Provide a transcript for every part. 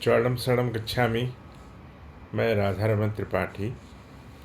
चौड़म सड़म गच्छामि। मैं राधारमण त्रिपाठी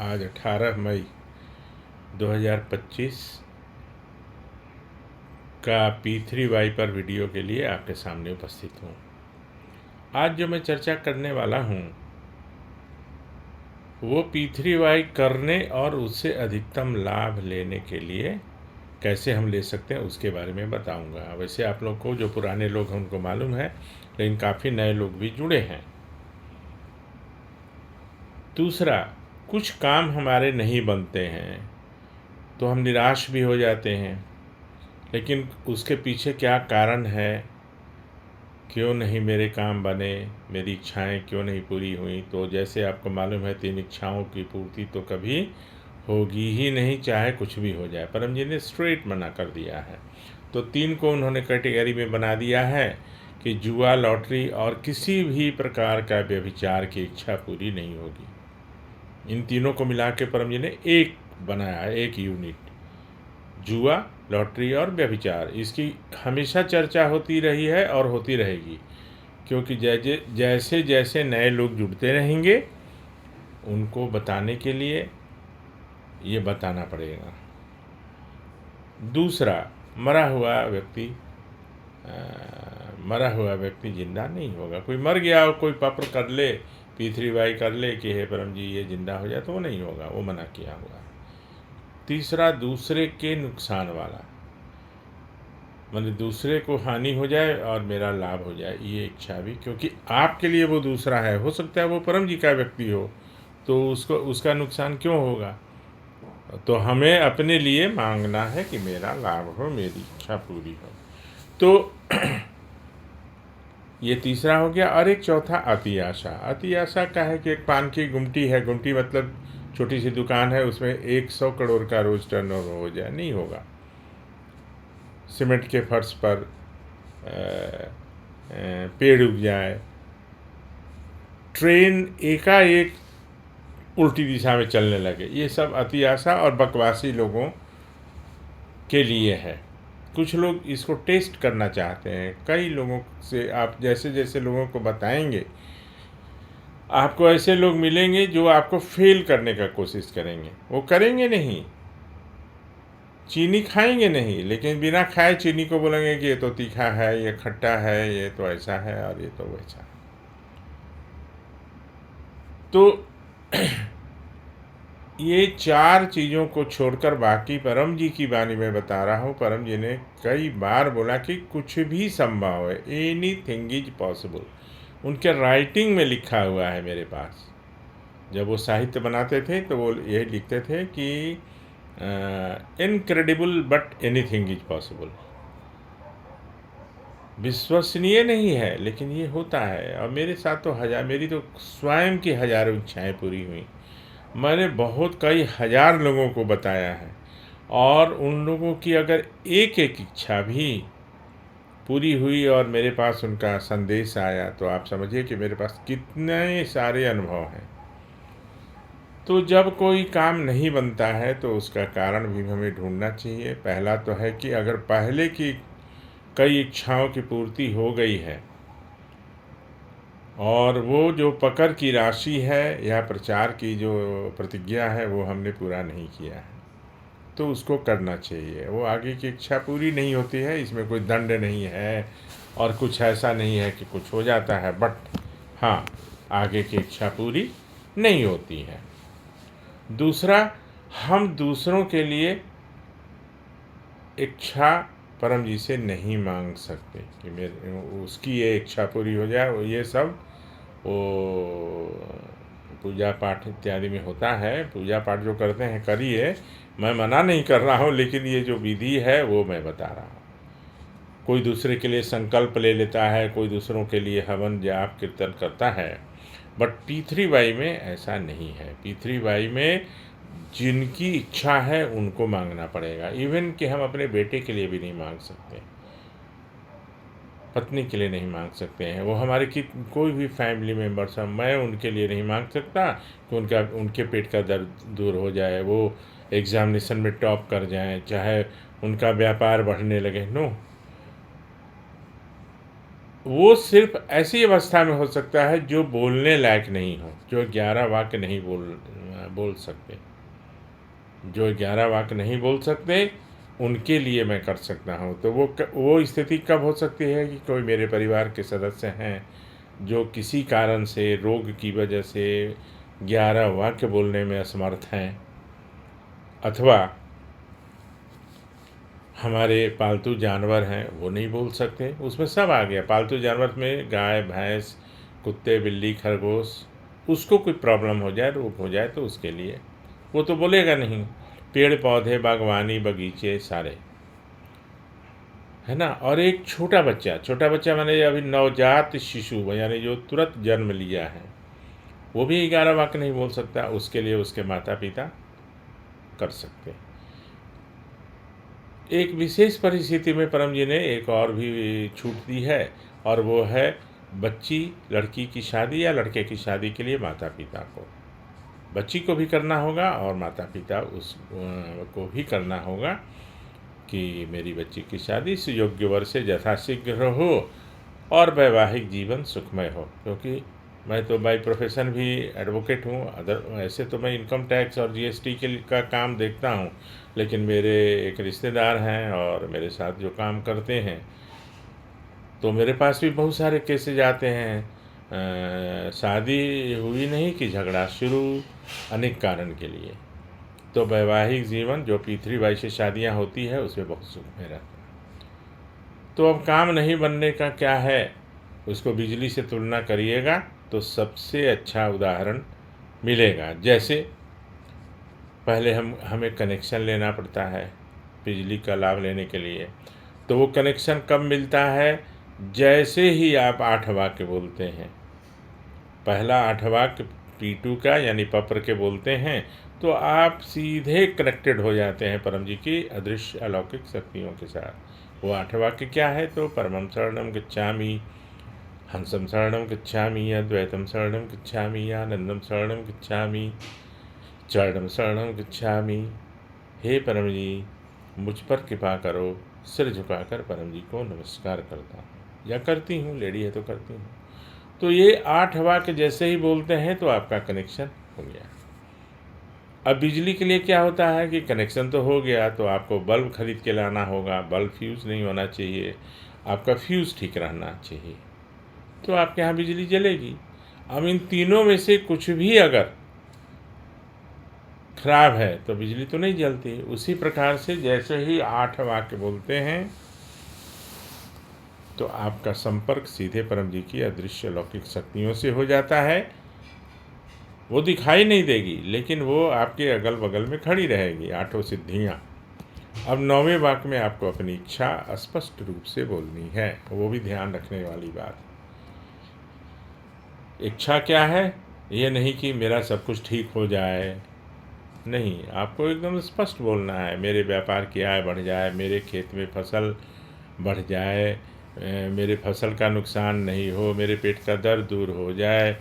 आज 18 मई 2025 का P3Y पर वीडियो के लिए आपके सामने उपस्थित हूँ। आज जो मैं चर्चा करने वाला हूँ वो P3Y करने और उससे अधिकतम लाभ लेने के लिए कैसे हम ले सकते हैं उसके बारे में बताऊंगा। वैसे आप लोग को जो पुराने लोग हैं उनको मालूम है, लेकिन काफ़ी नए लोग भी जुड़े हैं। दूसरा, कुछ काम हमारे नहीं बनते हैं तो हम निराश भी हो जाते हैं, लेकिन उसके पीछे क्या कारण है, क्यों नहीं मेरे काम बने, मेरी इच्छाएं क्यों नहीं पूरी हुई। तो जैसे आपको मालूम है 3 इच्छाओं की पूर्ति तो कभी होगी ही नहीं, चाहे कुछ भी हो जाए। परम जी ने स्ट्रेट मना कर दिया है। तो 3 को उन्होंने कैटेगरी में बना दिया है कि जुआ, लॉटरी और किसी भी प्रकार का व्यभिचार की इच्छा पूरी नहीं होगी। इन तीनों को मिला के परम जी ने एक बनाया है, एक यूनिट। जुआ, लॉटरी और व्यभिचार, इसकी हमेशा चर्चा होती रही है और होती रहेगी, क्योंकि जैसे जैसे नए लोग जुड़ते रहेंगे उनको बताने के लिए ये बताना पड़ेगा। दूसरा, मरा हुआ व्यक्ति जिंदा नहीं होगा। कोई मर गया और कोई पापर कर ले, P3Y कर ले कि हे परम जी ये जिंदा हो जाए, तो वो नहीं होगा, वो मना किया हुआ है। तीसरा, दूसरे के नुकसान वाला, मतलब दूसरे को हानि हो जाए और मेरा लाभ हो जाए, ये इच्छा भी, क्योंकि आपके लिए वो दूसरा है, हो सकता है वो परम जी का व्यक्ति हो, तो उसका नुकसान क्यों होगा। तो हमें अपने लिए मांगना है कि मेरा लाभ हो, मेरी इच्छा पूरी हो। तो ये तीसरा हो गया। और एक चौथा, अति आशा। अति आशा का है कि एक पान की गुमटी है, गुमटी मतलब छोटी सी दुकान है, उसमें 100 करोड़ का रोज टर्नओवर हो जाए, नहीं होगा। सीमेंट के फर्श पर पेड़ उग जाए, ट्रेन एकाएक उल्टी दिशा में चलने लगे, ये सब अति आशा और बकवासी लोगों के लिए है। कुछ लोग इसको टेस्ट करना चाहते हैं। कई लोगों से आप जैसे जैसे लोगों को बताएंगे, आपको ऐसे लोग मिलेंगे जो आपको फेल करने का कोशिश करेंगे। वो करेंगे नहीं, चीनी खाएंगे नहीं, लेकिन बिना खाए चीनी को बोलेंगे कि ये तो तीखा है, ये खट्टा है, ये तो ऐसा है और ये तो वैसा है। तो ये 4 चीज़ों को छोड़कर बाकी परम जी की वाणी में बता रहा हूँ। परम जी ने कई बार बोला कि कुछ भी संभव है, एनीथिंग इज पॉसिबल। उनके राइटिंग में लिखा हुआ है मेरे पास। जब वो साहित्य बनाते थे तो वो यही लिखते थे कि incredible but anything is possible. विश्वसनीय नहीं है, लेकिन ये होता है। और मेरे साथ तो मेरी तो स्वयं की हज़ारों इच्छाएं पूरी हुई। मैंने बहुत कई हज़ार लोगों को बताया है, और उन लोगों की अगर एक एक इच्छा भी पूरी हुई और मेरे पास उनका संदेश आया, तो आप समझिए कि मेरे पास कितने सारे अनुभव हैं। तो जब कोई काम नहीं बनता है तो उसका कारण भी हमें ढूंढना चाहिए। पहला तो है कि अगर पहले की कई इच्छाओं की पूर्ति हो गई है और वो जो पकड़ की राशि है या प्रचार की जो प्रतिज्ञा है वो हमने पूरा नहीं किया है, तो उसको करना चाहिए। वो आगे की इच्छा पूरी नहीं होती है, इसमें कोई दंड नहीं है और कुछ ऐसा नहीं है कि कुछ हो जाता है, बट हाँ, आगे की इच्छा पूरी नहीं होती है। दूसरा, हम दूसरों के लिए इच्छा परम जी से नहीं मांग सकते कि मेरे उसकी ये इच्छा पूरी हो जाए। ये सब वो पूजा पाठ इत्यादि में होता है। पूजा पाठ जो करते हैं करिए, मैं मना नहीं कर रहा हूँ, लेकिन ये जो विधि है वो मैं बता रहा हूँ। कोई दूसरे के लिए संकल्प ले लेता है, कोई दूसरों के लिए हवन जाप कीर्तन करता है, बट P3Y में ऐसा नहीं है। P3Y में जिनकी इच्छा है उनको मांगना पड़ेगा। इवन कि हम अपने बेटे के लिए भी नहीं मांग सकते, पत्नी के लिए नहीं मांग सकते हैं। वो हमारे कोई भी फैमिली मेम्बर्स हैं, मैं उनके लिए नहीं मांग सकता कि उनके पेट का दर्द दूर हो जाए, वो एग्ज़ामिनेशन में टॉप कर जाएं, चाहे उनका व्यापार बढ़ने लगे। नो, वो सिर्फ ऐसी अवस्था में हो सकता है जो बोलने लायक नहीं हो, जो 11 वाक्य नहीं बोल सकते, जो 11 वाक्य नहीं बोल सकते, उनके लिए मैं कर सकता हूँ। तो वो स्थिति कब हो सकती है कि कोई मेरे परिवार के सदस्य हैं जो किसी कारण से, रोग की वजह से 11 वाक्य बोलने में असमर्थ हैं, अथवा हमारे पालतू जानवर हैं वो नहीं बोल सकते। उसमें सब आ गया, पालतू जानवर में गाय, भैंस, कुत्ते, बिल्ली, खरगोश, उसको कोई प्रॉब्लम हो जाए, रोग हो जाए, तो उसके लिए वो तो बोलेगा नहीं। पेड़ पौधे, बागवानी, बगीचे सारे, है ना। और एक छोटा बच्चा माने अभी नवजात शिशु, यानी जो तुरंत जन्म लिया है, वो भी 11 वाक्य नहीं बोल सकता। उसके लिए उसके माता पिता कर सकते हैं। एक विशेष परिस्थिति में परम जी ने एक और भी छूट दी है, और वो है बच्ची, लड़की की शादी या लड़के की शादी के लिए माता पिता को, बच्ची को भी करना होगा और माता पिता उस को भी करना होगा कि मेरी बच्ची की शादी सुयोग्य वर से यथाशीघ्र हो और वैवाहिक जीवन सुखमय हो। क्योंकि मैं तो बाय प्रोफेशन भी एडवोकेट हूँ, ऐसे तो मैं इनकम टैक्स और जीएसटी का काम देखता हूँ, लेकिन मेरे एक रिश्तेदार हैं और मेरे साथ जो काम करते हैं, तो मेरे पास भी बहुत सारे केसेज आते हैं। शादी हुई नहीं कि झगड़ा शुरू, अनेक कारण के लिए। तो वैवाहिक जीवन जो पी3 वाई से शादियाँ होती है उसमें बहुत सुख में रहता है। तो अब काम नहीं बनने का क्या है, उसको बिजली से तुलना करिएगा तो सबसे अच्छा उदाहरण मिलेगा। जैसे पहले हमें कनेक्शन लेना पड़ता है बिजली का लाभ लेने के लिए, तो वो कनेक्शन कब मिलता है, जैसे ही आप 8 वाक्य बोलते हैं। पहला 8 वाक्य P2 का यानी पपर के बोलते हैं, तो आप सीधे कनेक्टेड हो जाते हैं परम जी की अदृश्य अलौकिक शक्तियों के साथ। वो 8 वाक्य क्या है, तो परमं शरणं गच्छामि, हंसं शरणं गच्छामि, अद्वैतं शरणं गच्छामि, आनंदं शरणं गच्छामि, चरणं शरणं गच्छामि। हे परम जी, मुझ पर कृपा करो। सिर झुकाकर परम जी को नमस्कार करता हूँ या करती हूँ, लेडी है तो करती हूँ। तो ये 8 वाक्य जैसे ही बोलते हैं तो आपका कनेक्शन हो गया। अब बिजली के लिए क्या होता है कि कनेक्शन तो हो गया, तो आपको बल्ब खरीद के लाना होगा। बल्ब फ्यूज़ नहीं होना चाहिए, आपका फ्यूज़ ठीक रहना चाहिए, तो आपके यहाँ बिजली जलेगी। अब इन तीनों में से कुछ भी अगर खराब है तो बिजली तो नहीं जलती। उसी प्रकार से जैसे ही 8 वाक्य बोलते हैं तो आपका संपर्क सीधे परम जी की अदृश्य लौकिक शक्तियों से हो जाता है। वो दिखाई नहीं देगी, लेकिन वो आपके अगल बगल में खड़ी रहेगी, 8 सिद्धियाँ। अब 9वें वाक्य में आपको अपनी इच्छा स्पष्ट रूप से बोलनी है, वो भी ध्यान रखने वाली बात। इच्छा क्या है, ये नहीं कि मेरा सब कुछ ठीक हो जाए, नहीं, आपको एकदम स्पष्ट बोलना है। मेरे व्यापार की आय बढ़ जाए, मेरे खेत में फसल बढ़ जाए, मेरे फसल का नुकसान नहीं हो, मेरे पेट का दर्द दूर हो जाए,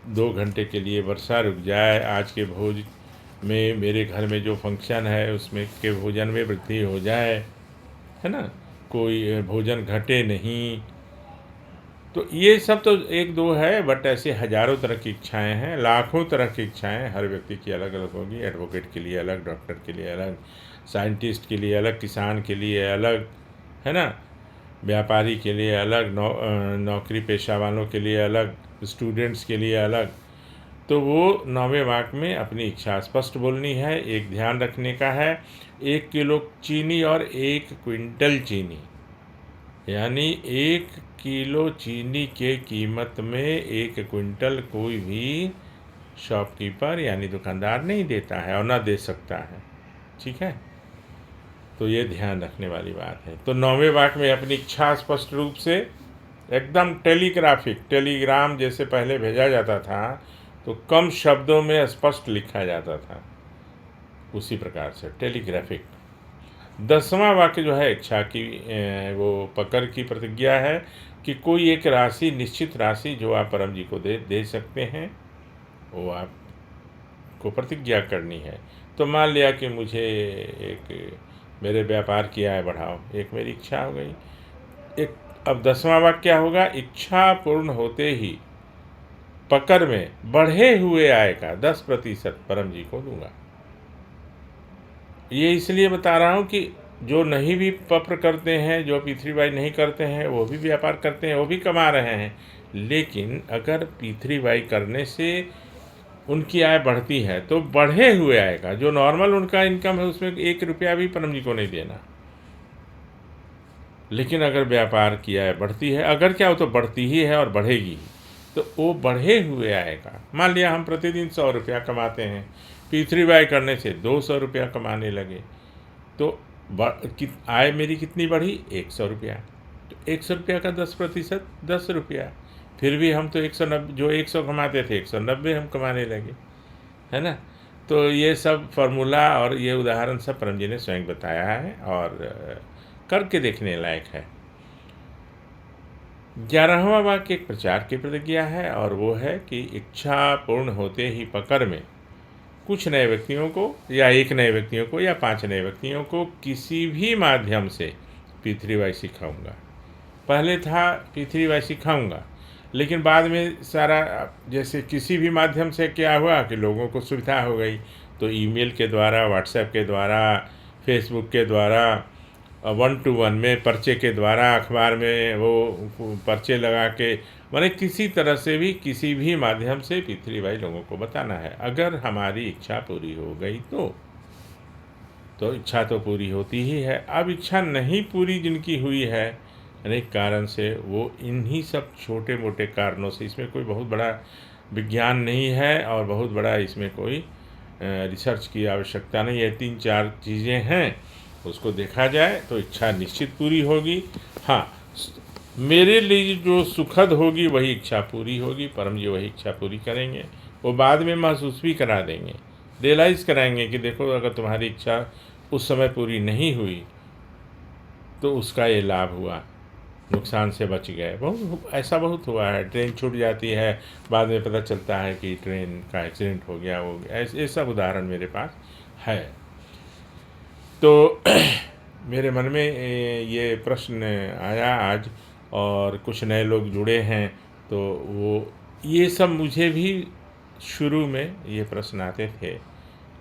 2 घंटे के लिए वर्षा रुक जाए, आज के भोज में मेरे घर में जो फंक्शन है उसमें के भोजन में वृद्धि हो जाए, है ना, कोई भोजन घटे नहीं। तो ये सब तो एक दो है, बट ऐसे हज़ारों तरह की इच्छाएं हैं, लाखों तरह की इच्छाएं हर व्यक्ति की अलग अलग होगी। एडवोकेट के लिए अलग, डॉक्टर के लिए अलग, साइंटिस्ट के लिए अलग, किसान के लिए अलग, है ना, व्यापारी के लिए अलग, नौकरी पेशा वालों के लिए अलग, स्टूडेंट्स के लिए अलग। तो वो 9वें वाक्य में अपनी इच्छा स्पष्ट बोलनी है। एक ध्यान रखने का है, 1 किलो चीनी और 1 क्विंटल चीनी, यानी 1 किलो चीनी के कीमत में 1 क्विंटल कोई भी शॉपकीपर यानी दुकानदार नहीं देता है और ना दे सकता है, ठीक है। तो ये ध्यान रखने वाली बात है। तो 9वें वाक्य में अपनी इच्छा स्पष्ट रूप से, एकदम टेलीग्राम जैसे पहले भेजा जाता था तो कम शब्दों में स्पष्ट लिखा जाता था, उसी प्रकार से टेलीग्राफिक। 10वां वाक्य जो है इच्छा की, वो पकड़ की प्रतिज्ञा है कि कोई एक राशि, निश्चित राशि जो आप परम जी को दे सकते हैं, वो आपको प्रतिज्ञा करनी है। तो मान लिया कि मुझे एक मेरे व्यापार की आय बढ़ाओ, एक मेरी इच्छा हो गई। एक अब 10वां वाक्य क्या होगा? इच्छा पूर्ण होते ही पकड़ में बढ़े हुए आय का 10% परम जी को दूंगा। ये इसलिए बता रहा हूँ कि जो नहीं भी पप्र करते हैं, जो पी3 नहीं करते हैं, वो भी व्यापार करते हैं, वो भी कमा रहे हैं। लेकिन अगर पी3 करने से उनकी आय बढ़ती है तो बढ़े हुए आएगा, जो नॉर्मल उनका इनकम है उसमें 1 रुपया भी परम जी को नहीं देना। लेकिन अगर व्यापार की आय बढ़ती है, अगर क्या हो तो बढ़ती ही है और बढ़ेगी, तो वो बढ़े हुए आएगा। मान लिया हम प्रतिदिन 100 रुपया कमाते हैं, पी3 करने से 200 रुपया कमाने लगे, तो आय मेरी कितनी बढ़ी? 100 रुपया। तो 100 रुपया का 10%, 10 रुपया। फिर भी हम तो 190, जो 100 कमाते थे 190 हम कमाने लगे, है ना। तो ये सब फार्मूला और ये उदाहरण सब परम जी ने स्वयं बताया है और करके देखने लायक है। 11वां वाक्य एक प्रचार की प्रतिज्ञा है और वो है कि इच्छा पूर्ण होते ही पकड़ में कुछ नए व्यक्तियों को या 1 नए व्यक्तियों को या 5 नए व्यक्तियों को किसी भी माध्यम से पी3 सिखाऊंगा। पहले था पी3 सिखाऊंगा, लेकिन बाद में सारा जैसे किसी भी माध्यम से क्या हुआ कि लोगों को सुविधा हो गई, तो ईमेल के द्वारा, व्हाट्सएप के द्वारा, फेसबुक के द्वारा, 1 to 1 में पर्चे के द्वारा, अखबार में वो पर्चे लगा के, माने किसी तरह से भी किसी भी माध्यम से पी3 लोगों को बताना है। अगर हमारी इच्छा पूरी हो गई तो इच्छा तो पूरी होती ही है। अब इच्छा नहीं पूरी जिनकी हुई है अनेक कारण से, वो इन्हीं सब छोटे मोटे कारणों से, इसमें कोई बहुत बड़ा विज्ञान नहीं है और बहुत बड़ा इसमें कोई रिसर्च की आवश्यकता नहीं है। 3-4 चीज़ें हैं, उसको देखा जाए तो इच्छा निश्चित पूरी होगी। हाँ, मेरे लिए जो सुखद होगी वही इच्छा पूरी होगी, परम जी वही इच्छा पूरी करेंगे। वो बाद में महसूस भी करा देंगे, रियलाइज़ कराएंगे कि देखो अगर तुम्हारी इच्छा उस समय पूरी नहीं हुई तो उसका ये लाभ हुआ, नुकसान से बच गए। बहुत ऐसा बहुत हुआ है, ट्रेन छूट जाती है, बाद में पता चलता है कि ट्रेन का एक्सीडेंट हो गया, वो ऐसे सब उदाहरण मेरे पास है। तो मेरे मन में ये प्रश्न आया आज, और कुछ नए लोग जुड़े हैं, तो वो ये सब मुझे भी शुरू में ये प्रश्न आते थे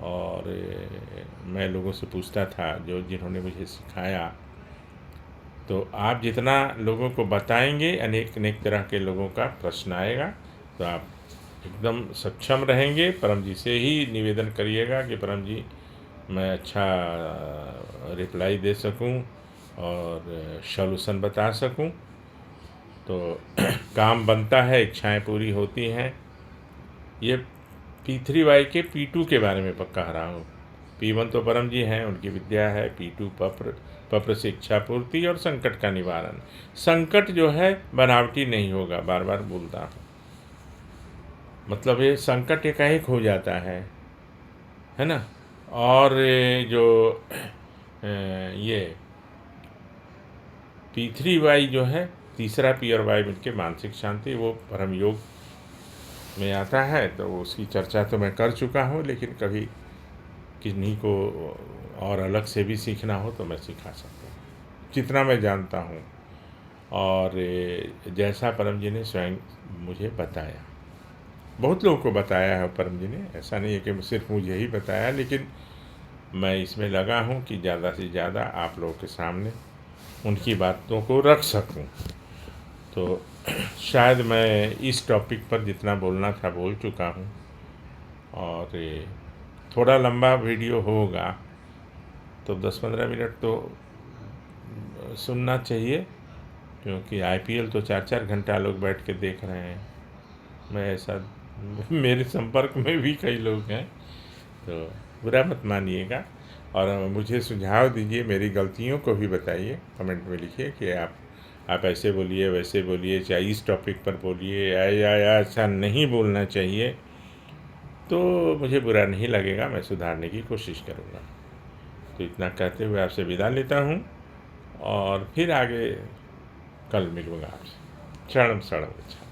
और मैं लोगों से पूछता था जिन्होंने मुझे सिखाया। तो आप जितना लोगों को बताएंगे, अनेक अनेक तरह के लोगों का प्रश्न आएगा, तो आप एकदम सक्षम रहेंगे। परम जी से ही निवेदन करिएगा कि परम जी मैं अच्छा रिप्लाई दे सकूं और सॉल्यूशन बता सकूं। तो काम बनता है, इच्छाएं पूरी होती हैं। ये पी3 के पी2 के बारे में कह रहा हूँ। P1 तो परम जी हैं, उनकी विद्या है। P2 पप्र से इच्छा पूर्ति और संकट का निवारण। संकट जो है बनावटी नहीं होगा, बार बार बोलता हूँ। मतलब ये संकट एकाएक हो जाता है ना। और जो ये P3 जो है, तीसरा P और Y मिलकर मानसिक शांति, वो परम योग में आता है। तो उसकी चर्चा तो मैं कर चुका हूँ, लेकिन कभी किन्हीं को और अलग से भी सीखना हो तो मैं सिखा सकता हूँ जितना मैं जानता हूँ। और जैसा परम जी ने स्वयं मुझे बताया, बहुत लोगों को बताया है परम जी ने, ऐसा नहीं है कि सिर्फ मुझे ही बताया, लेकिन मैं इसमें लगा हूँ कि ज़्यादा से ज़्यादा आप लोगों के सामने उनकी बातों को रख सकूं। तो शायद मैं इस टॉपिक पर जितना बोलना था बोल चुका हूँ, और थोड़ा लंबा वीडियो होगा तो 10-15 मिनट तो सुनना चाहिए, क्योंकि IPL तो 4-4 घंटा लोग बैठ के देख रहे हैं। मैं ऐसा, मेरे संपर्क में भी कई लोग हैं, तो बुरा मत मानिएगा और मुझे सुझाव दीजिए, मेरी गलतियों को भी बताइए, कमेंट में लिखिए कि आप ऐसे बोलिए, वैसे बोलिए, चाहे इस टॉपिक पर बोलिए, या ऐसा नहीं बोलना चाहिए, तो मुझे बुरा नहीं लगेगा, मैं सुधारने की कोशिश करूँगा। तो इतना कहते हुए आपसे विदा लेता हूँ और फिर आगे कल मिलूँगा आपसे। शरणम शरणम।